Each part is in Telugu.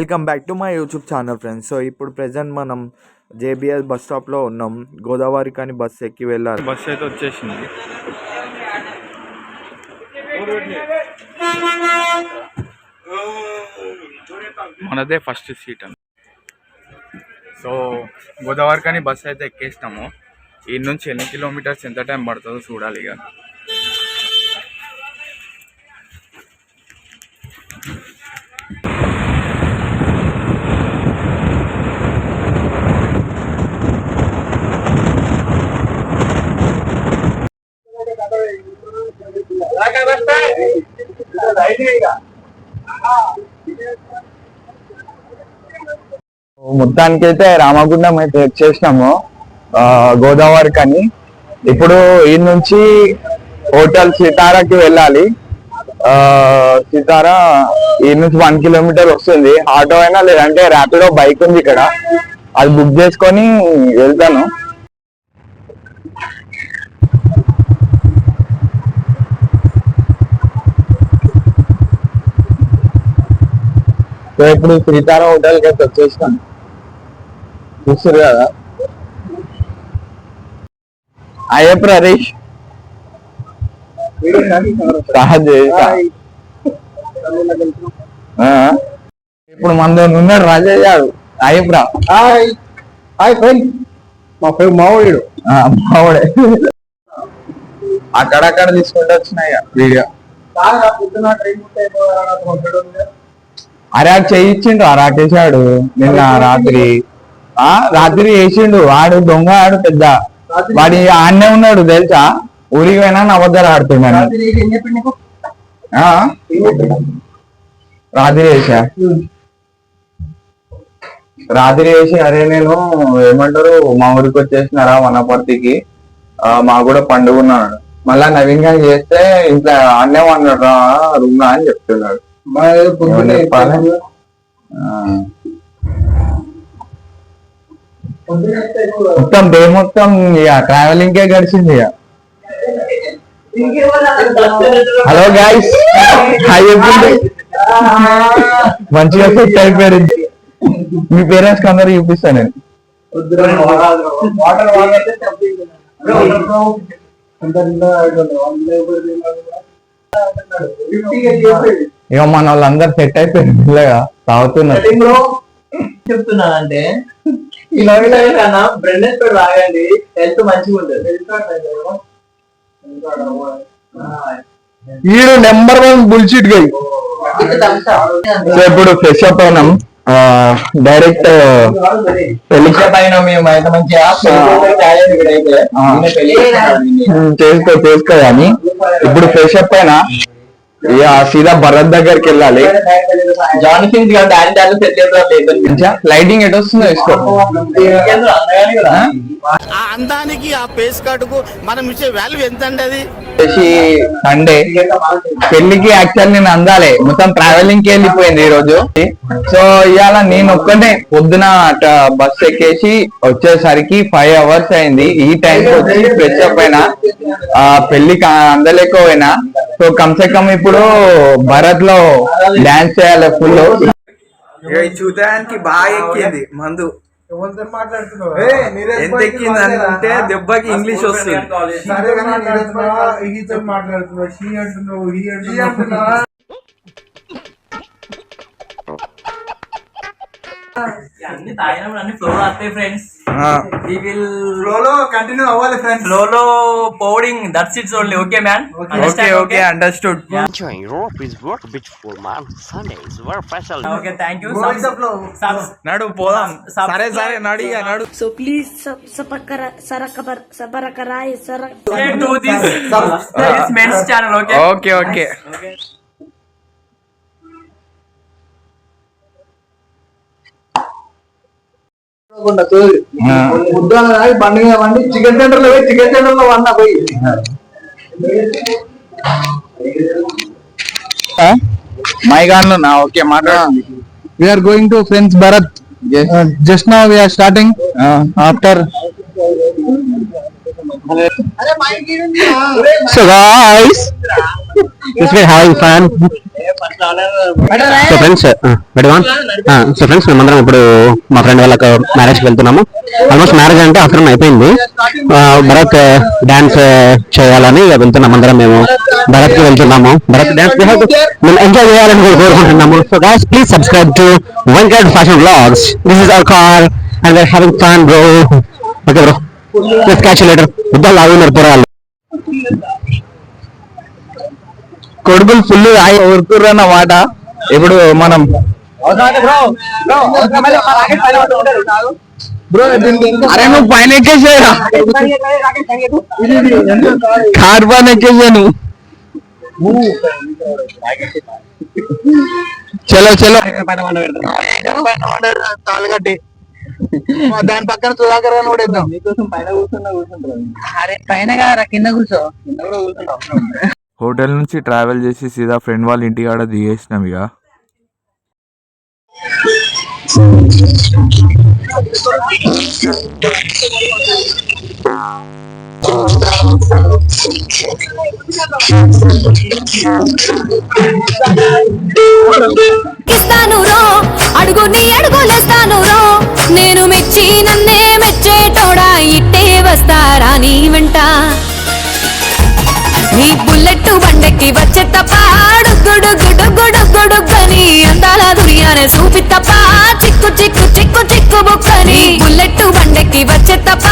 Welcome back to my YouTube channel friends. So ఇప్పుడు ప్రెజెంట్ మనం జేబీఎస్ బస్ స్టాప్లో ఉన్నాం. గోదావరి కానీ బస్ ఎక్కి వెళ్ళాలి. బస్ అయితే వచ్చేసింది. మనదే ఫస్ట్ సీట్ అని. సో గోదావరి కానీ బస్ అయితే ఎక్కేసినాము. ఈ నుంచి ఎన్ని కిలోమీటర్స్ ఎంత టైం పడుతుందో చూడాలి. ఇక మొత్తానికైతే రామగుండం అయితే వచ్చేసినాము గోదావరి కానీ. ఇప్పుడు ఈ నుంచి హోటల్ సితారాకి వెళ్ళాలి. సితారా ఈ నుంచి 1 కిలోమీటర్ వస్తుంది. ఆటో అయినా లేదంటే ర్యాపిడో బైక్ ఉంది ఇక్కడ, అది బుక్ చేసుకొని వెళ్తాను. సో ఇప్పుడు శ్రీతారా హోటల్కి అయితే వచ్చేసినాం. చూస్తారు కదా. అయ్యే ప్రరీష్ ఇప్పుడు మన ఉన్నాడు రాజయ్య గారు. అయ్యప్రా మా పేరు మావోడు. మావోడే అక్కడక్కడ తీసుకుంటూ వచ్చినాయి వీడియో. అరే ఆడు చేయించిండు, రాకేశాడు నిన్న రాత్రి వేసిండు. ఆడు దొంగ, ఆడు పెద్ద వాడి ఆడనే ఉన్నాడు తెలుసా. ఊరికి పోయినా అబద్ధాలు ఆడుతున్నాను. రాత్రి వేసి అరే నేను ఏమంటారు మా ఊరికి వచ్చేసినారా వనపర్తికి, మా కూడా పండుగ ఉన్నాడు. మళ్ళా నవీన్ గారు చేస్తే ఇంట్లో ఆడనే అన్నాడు రా రూమ్ అని చెప్తున్నాడు. మొత్తం డే మొత్తం ఇక ట్రావెలింగ్ కే గడిచింది. ఇక హలో గైస్, హాయ్ చెప్పండి. మంచిగా సెట్ అయిపోయారు. మీ పేరెంట్స్ కి అందరూ చూపిస్తాను నేను. ఇక మన వాళ్ళందరూ సెట్ అయిపోయారు. పిల్లగా తాగుతున్నారు. చెప్తున్నా అంటే ఇలా బ్రెండెస్ కూడా తాగండి, హెల్త్ మంచిగా ఉంటుంది. ఈడు నెంబర్ 1 బుల్షిట్ గై. సో ఇప్పుడు ఫ్రెష్ అప్ అయినాం. డైరెక్ట్ పైన మేము అయితే మంచిగా చేసుకో అని ఇప్పుడు ఫ్రెష్ అప్ అయినా ఇక సీదా భరత్ దగ్గరికి వెళ్ళాలి. జాన్ సింగ్ లైటింగ్ ఎటు వస్తుందో వేసుకో. అందానికి ఆ పేస్ కార్డుకు మనం ఇచ్చే వాల్యూ ఎంత అండి? అది సండే పెళ్లికి యాక్చువల్ నేను అందాలి. మొత్తం ట్రావెలింగ్ కి వెళ్ళిపోయింది ఈ రోజు. సో ఇవాళ నేను ఒక్కనే పొద్దున బస్ ఎక్కేసి వచ్చేసరికి 5 hours అయింది. ఈ టైంకి వచ్చి ఫ్రెష్ అప్ అయినా, పెళ్లికి అందలేకపోయినా. సో కమ్సే కమ్ ఇప్పుడు భరత్ లో డాన్స్ చేయాలి ఫుల్. చూడడానికి బాగా ఎక్కింది మందు. ఎంత ఎక్కింది అంటే దెబ్బకి ఇంగ్లీష్ వస్తుంది. అన్ని తాగినప్పుడు అన్ని ఫ్లో వస్తాయి ఫ్రెండ్స్. We will flow లో కంటిన్యూ అవ్వాలి ఫ్రెండ్స్. flow లో pouring, that's it only. Okay man, okay understood. Enjoying Europe is work beautiful man. Sundays were special. Okay, thank you. నడు పోదాం. సరే నడు ఇక నడు. So please subscribe to this men's channel. Okay. బండి మీద వండి చికెన్ సెంటర్ లో వన్నా పోయి మైగాన్లో నా. ఓకే మాట్లాడండి. We are going to friends Bharat. Yes. Just now we are starting. After. So guys, this way how fun. So friends so friends మేమందరం ఇప్పుడు మా ఫ్రెండ్ వాళ్ళకి మ్యారేజ్ కి వెళ్తున్నాము. ఆల్మోస్ట్ మ్యారేజ్ అంటే ఆఫ్టర్నూన్ అయిపోయింది. భరత్ డాన్స్ చేయాలని వెళ్తున్నాం అందరం. మేము భరత్ కి వెళ్తున్నాము. భరత్ డాన్స్ మేము ఎంజాయ్ చేయాలని కోరుకుంటున్నాము. So guys please subscribe to Venkat fashion vlogs. This is our car and we're having fun bro. Okay bro, let's catch you later. ఉద్దాలు లాగున్నారు పోరాళ్ళు. కొడుకులు ఫుల్ ఊరుకుర్రు అన్నమాట. ఇప్పుడు మనం అరే నువ్వు పైన ఎక్కేసారా? కార్ పైన ఎక్కేసాను. చలో చలో తాళగట్టి దాని పక్కన సుధాకర్ అని కూడా ఇద్దాం. మీకోసం పైన కూర్చుంటారు. అరే పైన కింద కూర్చో. కింద కూడా కూర్చుంటాం. హోటల్ నుంచి ట్రావెల్ చేసి సీదా ఫ్రెండ్ వాళ్ళ ఇంటి కాడ దిగేసినాం. ఇక ఇస్తాను రో అడుగు నీ అడుగులేస్తాను రో నేను మెచ్చి నన్నే మెచ్చేటోడా ఇట్టే వస్తారా నీ వెంట నీ బుల్లెట్ బండెక్కి వచ్చే తప్ప గుడుగుడుగుడుగుడుగుడుగని అందాల దునియానే చూపి తప్ప చిక్కు చిక్కు చిక్కు చిక్కు బుక్కని బుల్లెట్ బండెక్కి వచ్చే తప్ప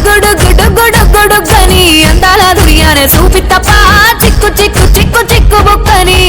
గుడుగుడుగుడుగుడుగని అందాల దునియానే చూపి తప్ప చిక్కు చిక్కు చిక్కు చిక్కు బుక్కని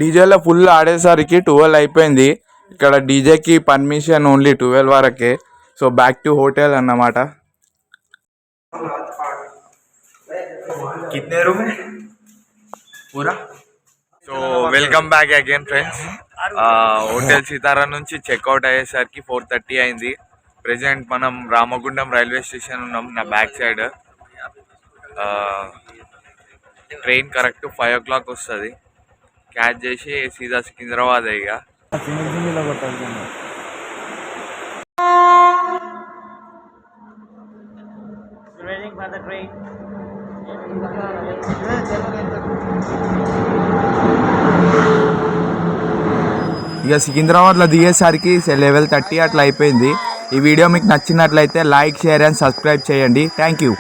డీజేలో ఫుల్ ఆడేసరికి 12 అయిపోయింది. ఇక్కడ డీజేకి పర్మిషన్ ఓన్లీ 12 వరకే. సో బ్యాక్ టు హోటల్ అన్నమాట. కితనే రూమ్ పూరా. So welcome back again friends. Hotel Sithara నుంచి చెక్అవుట్ అయ్యేసరికి 4:30 అయింది. ప్రెజెంట్ మనం రామగుండం రైల్వే స్టేషన్ ఉన్నాం. నా back side train correct 5 o'clock వస్తుంది. క్యాచ్ చేసి సీదా సికింద్రాబాద్. ఇక సికింద్రాబాద్లో దిగేసరికి 11:30 అట్లా అయిపోయింది. ఈ వీడియో మీకు నచ్చినట్లయితే లైక్, షేర్ అండ్ సబ్స్క్రైబ్ చేయండి. Thank you.